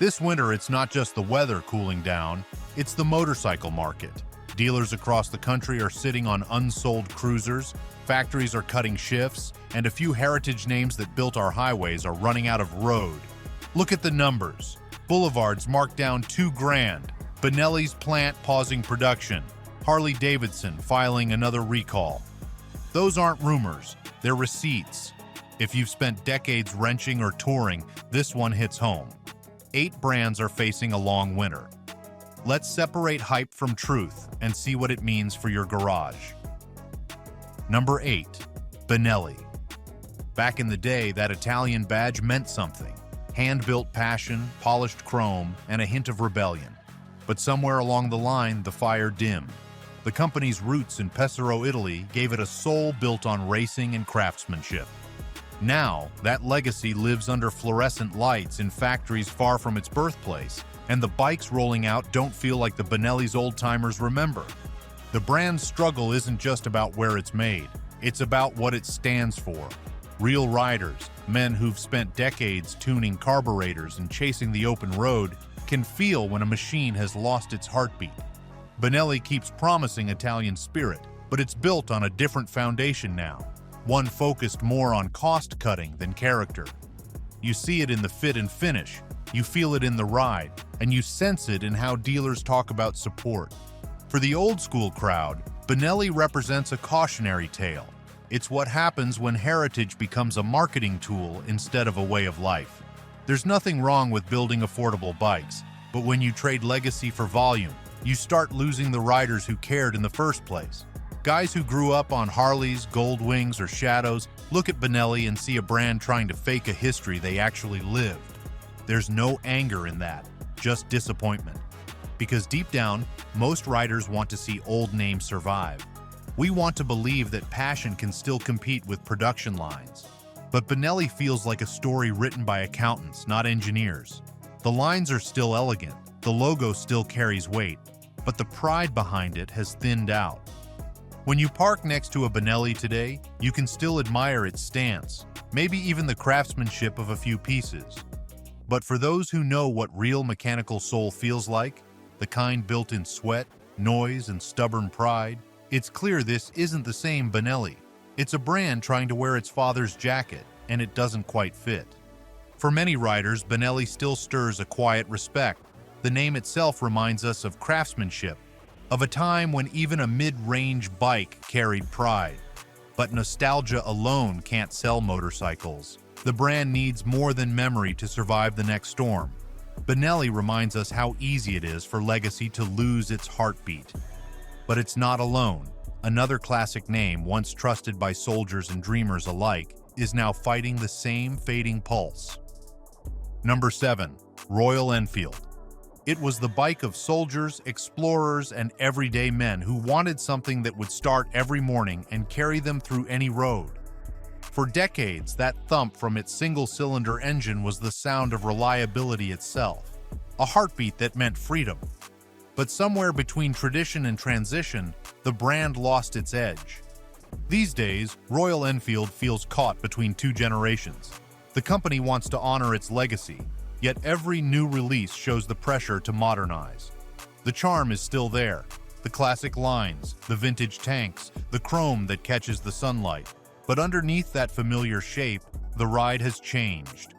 This winter, it's not just the weather cooling down, it's the motorcycle market. Dealers across the country are sitting on unsold cruisers, factories are cutting shifts, and a few heritage names that built our highways are running out of road. Look at the numbers. Boulevards marked down $2,000, Benelli's plant pausing production, Harley Davidson filing another recall. Those aren't rumors, they're receipts. If you've spent decades wrenching or touring, this one hits home. 8 brands are facing a long winter. Let's separate hype from truth and see what it means for your garage. Number 8. Benelli. Back in the day, that Italian badge meant something. Hand-built passion, polished chrome, and a hint of rebellion. But somewhere along the line, the fire dimmed. The company's roots in Pesaro, Italy gave it a soul built on racing and craftsmanship. Now, that legacy lives under fluorescent lights in factories far from its birthplace, and the bikes rolling out don't feel like the Benelli's old-timers remember. The brand's struggle isn't just about where it's made, it's about what it stands for. Real riders, men who've spent decades tuning carburetors and chasing the open road, can feel when a machine has lost its heartbeat. Benelli keeps promising Italian spirit, but it's built on a different foundation now. One focused more on cost-cutting than character. You see it in the fit and finish, you feel it in the ride, and you sense it in how dealers talk about support. For the old-school crowd, Benelli represents a cautionary tale. It's what happens when heritage becomes a marketing tool instead of a way of life. There's nothing wrong with building affordable bikes, but when you trade legacy for volume, you start losing the riders who cared in the first place. Guys who grew up on Harleys, Gold Wings, or Shadows look at Benelli and see a brand trying to fake a history they actually lived. There's no anger in that, just disappointment. Because deep down, most riders want to see old names survive. We want to believe that passion can still compete with production lines. But Benelli feels like a story written by accountants, not engineers. The lines are still elegant, the logo still carries weight, but the pride behind it has thinned out. When you park next to a Benelli today, you can still admire its stance, maybe even the craftsmanship of a few pieces. But for those who know what real mechanical soul feels like, the kind built in sweat, noise, and stubborn pride, it's clear this isn't the same Benelli. It's a brand trying to wear its father's jacket, and it doesn't quite fit. For many riders, Benelli still stirs a quiet respect. The name itself reminds us of craftsmanship, of a time when even a mid-range bike carried pride. But nostalgia alone can't sell motorcycles. The brand needs more than memory to survive the next storm. Benelli reminds us how easy it is for legacy to lose its heartbeat. But it's not alone. Another classic name, once trusted by soldiers and dreamers alike, is now fighting the same fading pulse. Number 7. Royal Enfield. It was the bike of soldiers, explorers, and everyday men who wanted something that would start every morning and carry them through any road. For decades, that thump from its single-cylinder engine was the sound of reliability itself, a heartbeat that meant freedom. But somewhere between tradition and transition, the brand lost its edge. These days, Royal Enfield feels caught between 2 generations. The company wants to honor its legacy, yet every new release shows the pressure to modernize. The charm is still there. The classic lines, the vintage tanks, the chrome that catches the sunlight. But underneath that familiar shape, the ride has changed.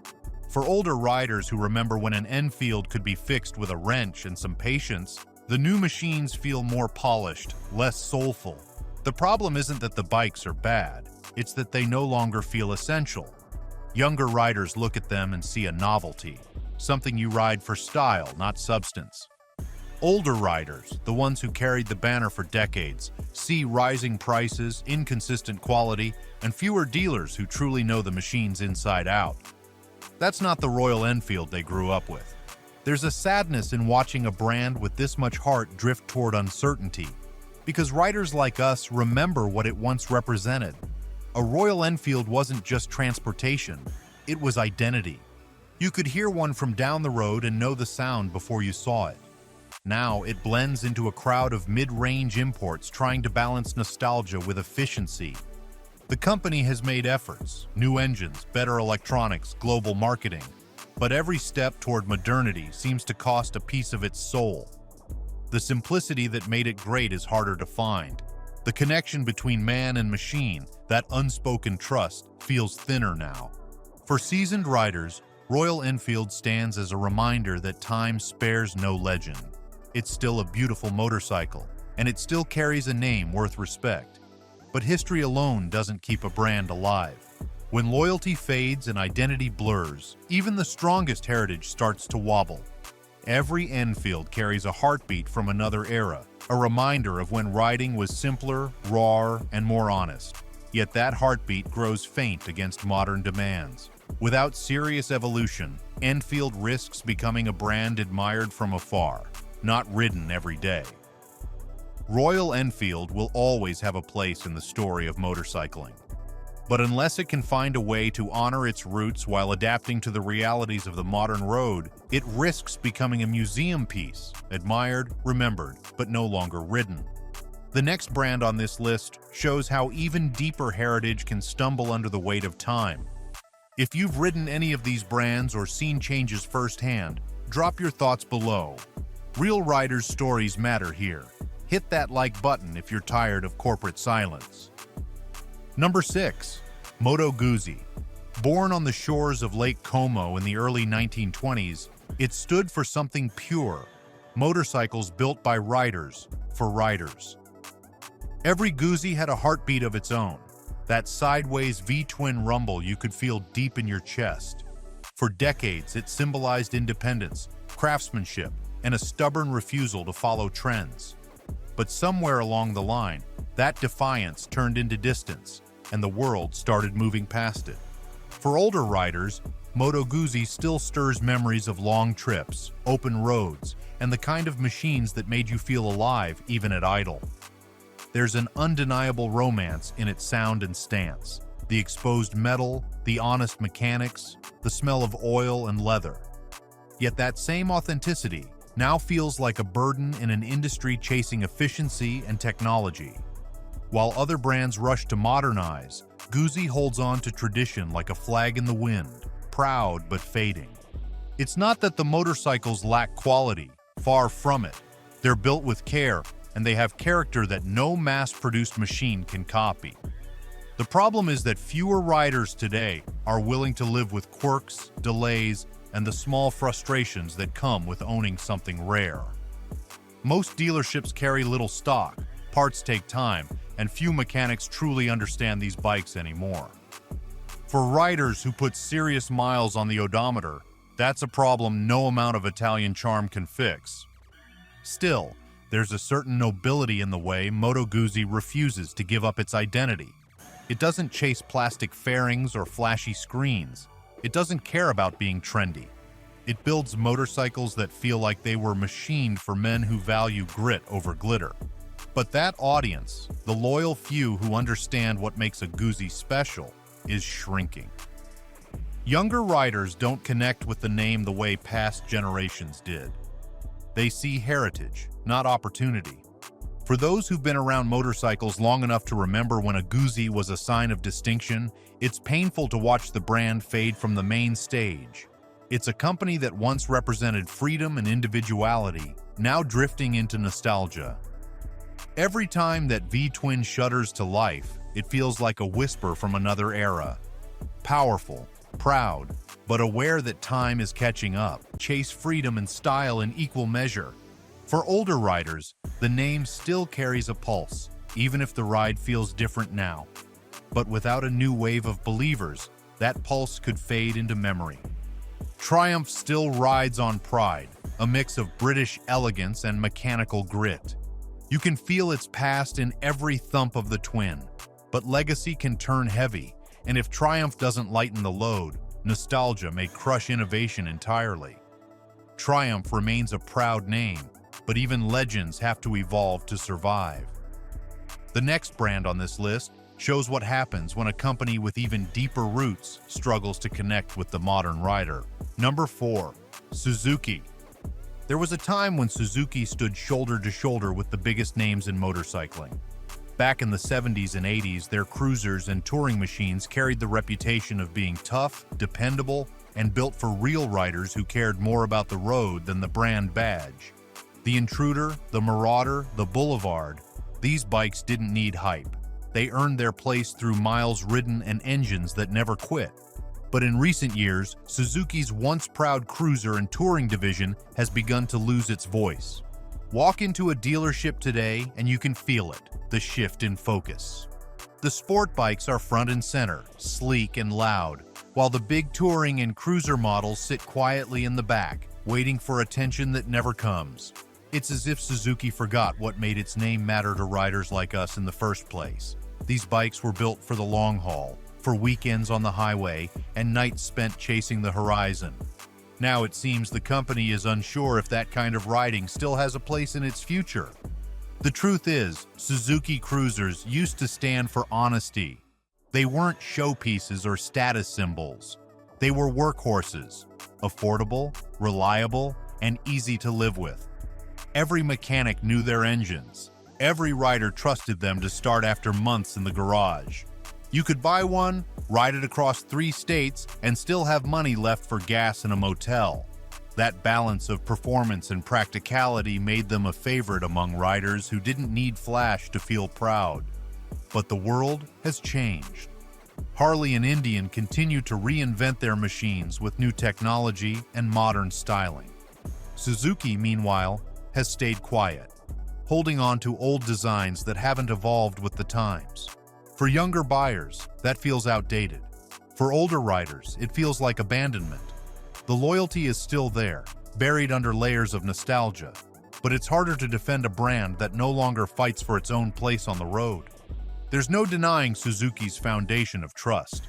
For older riders who remember when an Enfield could be fixed with a wrench and some patience, the new machines feel more polished, less soulful. The problem isn't that the bikes are bad, it's that they no longer feel essential. Younger riders look at them and see a novelty, something you ride for style, not substance. Older riders, the ones who carried the banner for decades, see rising prices, inconsistent quality, and fewer dealers who truly know the machines inside out. That's not the Royal Enfield they grew up with. There's a sadness in watching a brand with this much heart drift toward uncertainty, because riders like us remember what it once represented. A Royal Enfield wasn't just transportation, it was identity. You could hear one from down the road and know the sound before you saw it. Now it blends into a crowd of mid-range imports trying to balance nostalgia with efficiency. The company has made efforts, new engines, better electronics, global marketing. but every step toward modernity seems to cost a piece of its soul. The simplicity that made it great is harder to find. The connection between man and machine, that unspoken trust, feels thinner now. For seasoned riders, Royal Enfield stands as a reminder that time spares no legend. It's still a beautiful motorcycle, and it still carries a name worth respect. But history alone doesn't keep a brand alive. When loyalty fades and identity blurs, even the strongest heritage starts to wobble. Every Enfield carries a heartbeat from another era, a reminder of when riding was simpler, rawer, and more honest. Yet that heartbeat grows faint against modern demands. Without serious evolution, Enfield risks becoming a brand admired from afar, not ridden every day. Royal Enfield will always have a place in the story of motorcycling. But unless it can find a way to honor its roots while adapting to the realities of the modern road, it risks becoming a museum piece, admired, remembered, but no longer ridden. The next brand on this list shows how even deeper heritage can stumble under the weight of time. If you've ridden any of these brands or seen changes firsthand, drop your thoughts below. Real riders' stories matter here. Hit that like button if you're tired of corporate silence. Number 6. Moto Guzzi. Born on the shores of Lake Como in the early 1920s, it stood for something pure: motorcycles built by riders, for riders. Every Guzzi had a heartbeat of its own, that sideways V-twin rumble you could feel deep in your chest. For decades, it symbolized independence, craftsmanship, and a stubborn refusal to follow trends. But somewhere along the line, that defiance turned into distance, and the world started moving past it. For older riders, Moto Guzzi still stirs memories of long trips, open roads, and the kind of machines that made you feel alive even at idle. There's an undeniable romance in its sound and stance. The exposed metal, the honest mechanics, the smell of oil and leather. Yet that same authenticity now feels like a burden in an industry chasing efficiency and technology. While other brands rush to modernize, Guzzi holds on to tradition like a flag in the wind, proud but fading. It's not that the motorcycles lack quality, far from it. They're built with care, and they have character that no mass-produced machine can copy. The problem is that fewer riders today are willing to live with quirks, delays, and the small frustrations that come with owning something rare. Most dealerships carry little stock, parts take time, and few mechanics truly understand these bikes anymore. For riders who put serious miles on the odometer, that's a problem no amount of Italian charm can fix. Still, there's a certain nobility in the way Moto Guzzi refuses to give up its identity. It doesn't chase plastic fairings or flashy screens. It doesn't care about being trendy. It builds motorcycles that feel like they were machined for men who value grit over glitter. But that audience, the loyal few who understand what makes a Guzzi special, is shrinking. Younger riders don't connect with the name the way past generations did. They see heritage, not opportunity. For those who've been around motorcycles long enough to remember when a Guzzi was a sign of distinction, it's painful to watch the brand fade from the main stage. It's a company that once represented freedom and individuality, now drifting into nostalgia. Every time that V-twin shudders to life, it feels like a whisper from another era. Powerful, proud, but aware that time is catching up. Chase freedom and style in equal measure. For older riders, the name still carries a pulse, even if the ride feels different now. But without a new wave of believers, that pulse could fade into memory. Triumph still rides on pride, a mix of British elegance and mechanical grit. You can feel its past in every thump of the twin, but legacy can turn heavy, and if Triumph doesn't lighten the load, nostalgia may crush innovation entirely. Triumph remains a proud name, but even legends have to evolve to survive. The next brand on this list shows what happens when a company with even deeper roots struggles to connect with the modern rider. Number 4. Suzuki. There was a time when Suzuki stood shoulder to shoulder with the biggest names in motorcycling. Back in the 70s and 80s, their cruisers and touring machines carried the reputation of being tough, dependable, and built for real riders who cared more about the road than the brand badge. The Intruder, the Marauder, the Boulevard, these bikes didn't need hype. They earned their place through miles ridden and engines that never quit. But in recent years, Suzuki's once proud cruiser and touring division has begun to lose its voice. Walk into a dealership today and you can feel it, the shift in focus. The sport bikes are front and center, sleek and loud, while the big touring and cruiser models sit quietly in the back, waiting for attention that never comes. It's as if Suzuki forgot what made its name matter to riders like us in the first place. These bikes were built for the long haul, for weekends on the highway and nights spent chasing the horizon. Now it seems the company is unsure if that kind of riding still has a place in its future. The truth is, Suzuki cruisers used to stand for honesty. They weren't showpieces or status symbols. They were workhorses, affordable, reliable, and easy to live with. Every mechanic knew their engines. Every rider trusted them to start after months in the garage. You could buy one, ride it across 3 states, and still have money left for gas in a motel. That balance of performance and practicality made them a favorite among riders who didn't need flash to feel proud. But the world has changed. Harley and Indian continue to reinvent their machines with new technology and modern styling. Suzuki, meanwhile, has stayed quiet, holding on to old designs that haven't evolved with the times. For younger buyers, that feels outdated. For older riders, it feels like abandonment. The loyalty is still there, buried under layers of nostalgia, but it's harder to defend a brand that no longer fights for its own place on the road. There's no denying Suzuki's foundation of trust.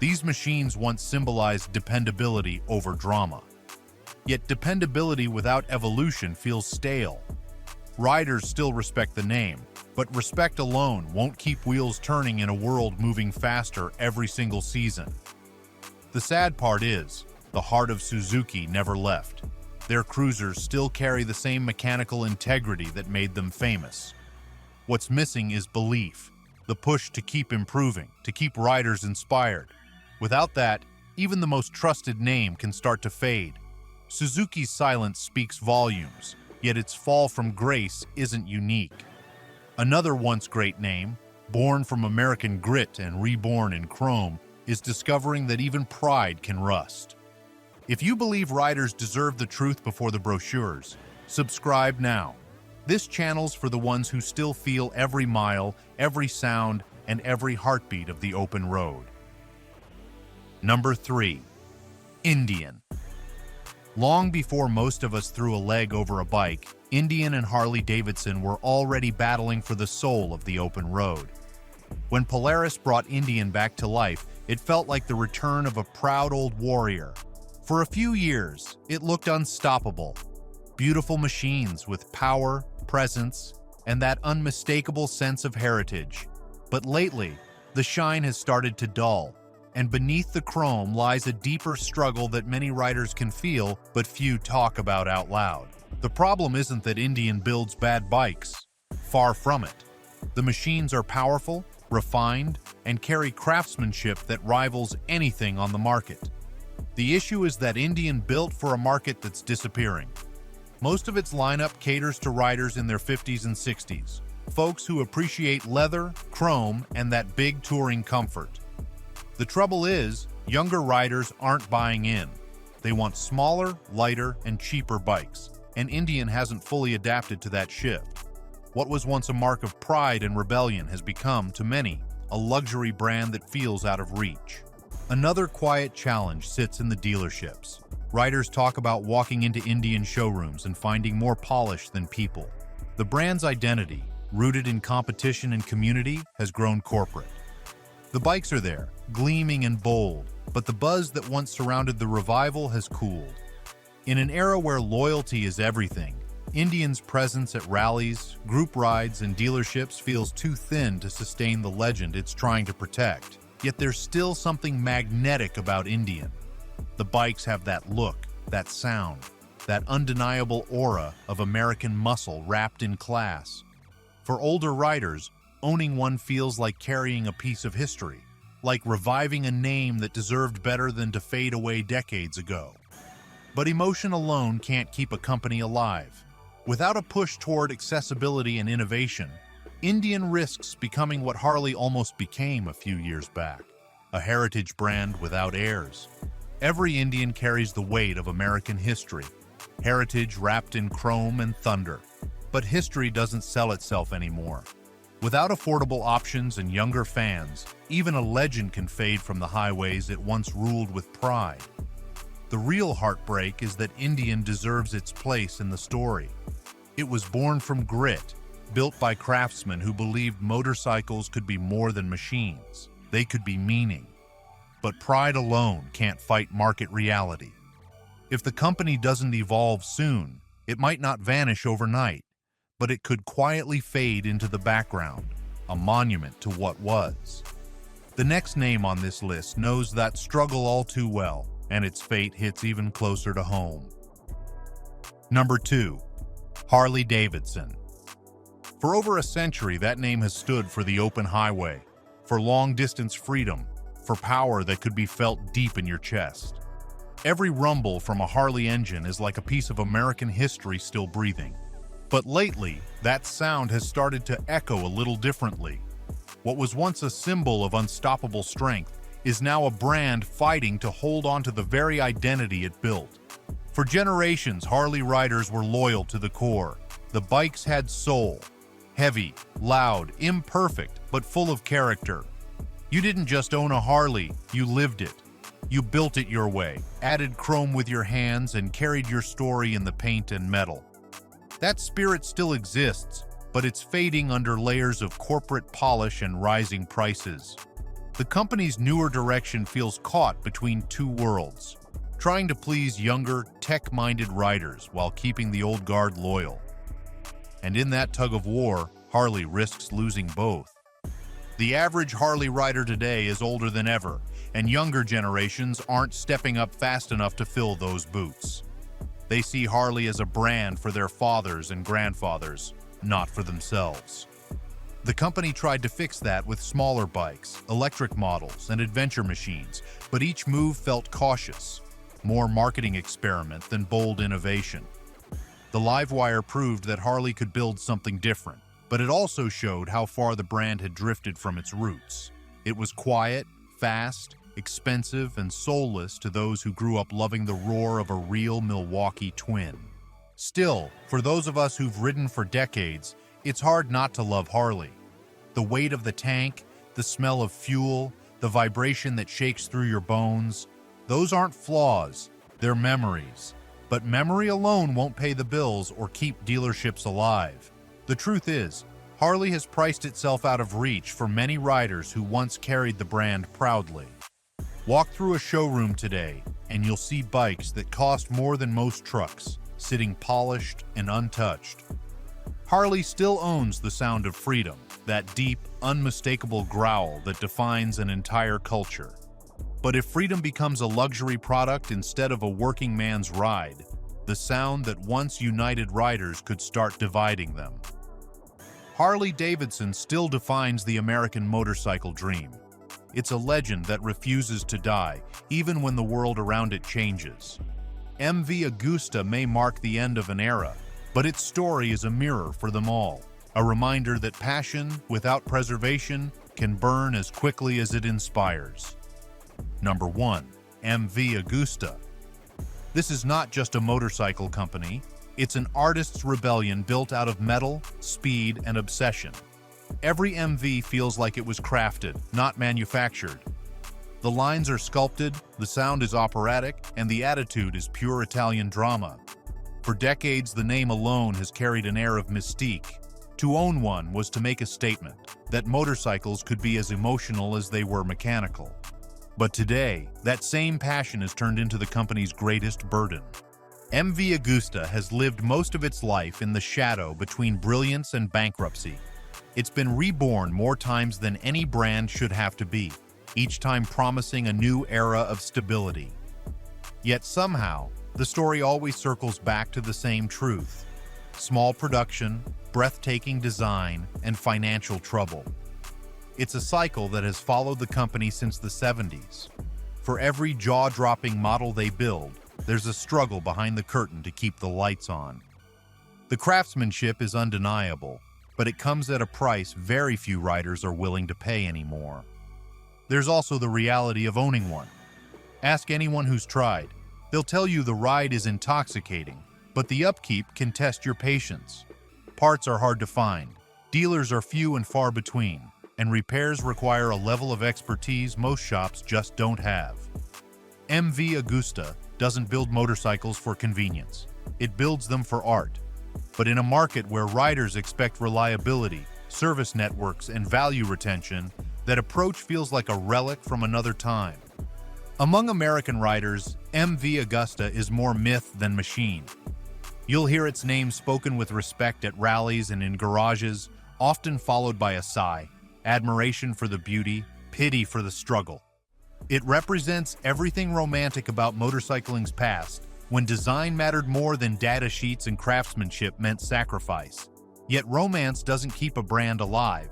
These machines once symbolized dependability over drama. Yet dependability without evolution feels stale. Riders still respect the name, but respect alone won't keep wheels turning in a world moving faster every single season. The sad part is, the heart of Suzuki never left. Their cruisers still carry the same mechanical integrity that made them famous. What's missing is belief, the push to keep improving, to keep riders inspired. Without that, even the most trusted name can start to fade. Suzuki's silence speaks volumes, yet its fall from grace isn't unique. Another once great name, born from American grit and reborn in chrome, is discovering that even pride can rust. If you believe riders deserve the truth before the brochures, subscribe now. This channel's for the ones who still feel every mile, every sound, and every heartbeat of the open road. Number 3. Indian. Long before most of us threw a leg over a bike, Indian and Harley Davidson were already battling for the soul of the open road. When Polaris brought Indian back to life, it felt like the return of a proud old warrior. For a few years, it looked unstoppable. Beautiful machines with power, presence, and that unmistakable sense of heritage. But lately, the shine has started to dull, and beneath the chrome lies a deeper struggle that many riders can feel, but few talk about out loud. The problem isn't that Indian builds bad bikes. Far from it. The machines are powerful, refined, and carry craftsmanship that rivals anything on the market. The issue is that Indian built for a market that's disappearing. Most of its lineup caters to riders in their 50s and 60s, folks who appreciate leather, chrome, and that big touring comfort. The trouble is, younger riders aren't buying in. They want smaller, lighter, and cheaper bikes, and Indian hasn't fully adapted to that shift. What was once a mark of pride and rebellion has become, to many, a luxury brand that feels out of reach. Another quiet challenge sits in the dealerships. Riders talk about walking into Indian showrooms and finding more polish than people. The brand's identity, rooted in competition and community, has grown corporate. The bikes are there, gleaming and bold, but the buzz that once surrounded the revival has cooled. In an era where loyalty is everything, Indian's presence at rallies, group rides, and dealerships feels too thin to sustain the legend it's trying to protect. Yet there's still something magnetic about Indian. The bikes have that look, that sound, that undeniable aura of American muscle wrapped in class. For older riders, owning one feels like carrying a piece of history. like reviving a name that deserved better than to fade away decades ago. But emotion alone can't keep a company alive. Without a push toward accessibility and innovation, Indian risks becoming what Harley almost became a few years back, a heritage brand without heirs. Every Indian carries the weight of American history, heritage wrapped in chrome and thunder. But history doesn't sell itself anymore. Without affordable options and younger fans, even a legend can fade from the highways it once ruled with pride. The real heartbreak is that Indian deserves its place in the story. It was born from grit, built by craftsmen who believed motorcycles could be more than machines. They could be meaning. But pride alone can't fight market reality. If the company doesn't evolve soon, it might not vanish overnight, but it could quietly fade into the background, a monument to what was. The next name on this list knows that struggle all too well, and its fate hits even closer to home. Number 2. Harley Davidson. For over a century, that name has stood for the open highway, for long-distance freedom, for power that could be felt deep in your chest. Every rumble from a Harley engine is like a piece of American history still breathing. But lately, that sound has started to echo a little differently. What was once a symbol of unstoppable strength is now a brand fighting to hold on to the very identity it built. For generations, Harley riders were loyal to the core. The bikes had soul. Heavy, loud, imperfect, but full of character. You didn't just own a Harley, you lived it. You built it your way, added chrome with your hands, and carried your story in the paint and metal. That spirit still exists, but it's fading under layers of corporate polish and rising prices. The company's newer direction feels caught between two worlds, trying to please younger, tech-minded riders while keeping the old guard loyal. And in that tug of war, Harley risks losing both. The average Harley rider today is older than ever, and younger generations aren't stepping up fast enough to fill those boots. They see Harley as a brand for their fathers and grandfathers, not for themselves. The company tried to fix that with smaller bikes, electric models, and adventure machines, but each move felt cautious, more marketing experiment than bold innovation. The Livewire proved that Harley could build something different, but it also showed how far the brand had drifted from its roots. It was quiet, fast, expensive, and soulless to those who grew up loving the roar of a real Milwaukee twin. Still, for those of us who've ridden for decades, it's hard not to love Harley. The weight of the tank, the smell of fuel, the vibration that shakes through your bones, those aren't flaws, they're memories. But memory alone won't pay the bills or keep dealerships alive. The truth is, Harley has priced itself out of reach for many riders who once carried the brand proudly. Walk through a showroom today, and you'll see bikes that cost more than most trucks, sitting polished and untouched. Harley still owns the sound of freedom, that deep, unmistakable growl that defines an entire culture. But if freedom becomes a luxury product instead of a working man's ride, the sound that once united riders could start dividing them. Harley Davidson still defines the American motorcycle dream. It's a legend that refuses to die, even when the world around it changes. MV Agusta may mark the end of an era, but its story is a mirror for them all, a reminder that passion, without preservation, can burn as quickly as it inspires. Number 1. MV Agusta. This is not just a motorcycle company, it's an artist's rebellion built out of metal, speed, and obsession. Every MV feels like it was crafted, not manufactured. The lines are sculpted, the sound is operatic, and the attitude is pure Italian drama. For decades, the name alone has carried an air of mystique. To own one was to make a statement that motorcycles could be as emotional as they were mechanical. But today, that same passion has turned into the company's greatest burden. MV Agusta has lived most of its life in the shadow between brilliance and bankruptcy. It's been reborn more times than any brand should have to be, each time promising a new era of stability. Yet somehow, the story always circles back to the same truth: small production, breathtaking design, and financial trouble. It's a cycle that has followed the company since the 70s. For every jaw-dropping model they build, there's a struggle behind the curtain to keep the lights on. The craftsmanship is undeniable, but it comes at a price very few riders are willing to pay anymore. There's also the reality of owning one. Ask anyone who's tried. They'll tell you the ride is intoxicating, but the upkeep can test your patience. Parts are hard to find, dealers are few and far between, and repairs require a level of expertise most shops just don't have. MV Agusta doesn't build motorcycles for convenience. It builds them for art. But in a market where riders expect reliability, service networks, and value retention, that approach feels like a relic from another time. Among American riders, MV Agusta is more myth than machine. You'll hear its name spoken with respect at rallies and in garages, often followed by a sigh, admiration for the beauty, pity for the struggle. It represents everything romantic about motorcycling's past, when design mattered more than data sheets and craftsmanship meant sacrifice. Yet romance doesn't keep a brand alive.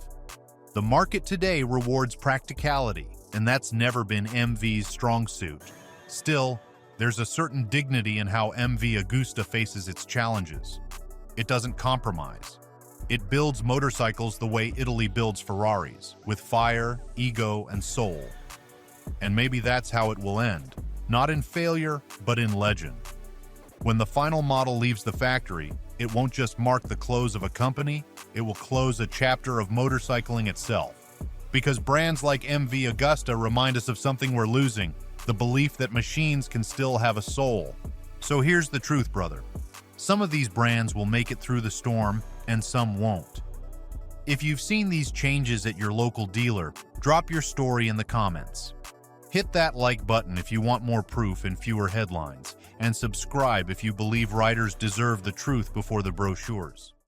The market today rewards practicality, and that's never been MV's strong suit. Still, there's a certain dignity in how MV Agusta faces its challenges. It doesn't compromise. It builds motorcycles the way Italy builds Ferraris, with fire, ego, and soul. And maybe that's how it will end, not in failure, but in legend. When the final model leaves the factory, it won't just mark the close of a company, it will close a chapter of motorcycling itself. Because brands like MV Agusta remind us of something we're losing, the belief that machines can still have a soul. So here's the truth, brother. Some of these brands will make it through the storm, and some won't. If you've seen these changes at your local dealer, drop your story in the comments. Hit that like button if you want more proof and fewer headlines, and subscribe if you believe riders deserve the truth before the brochures.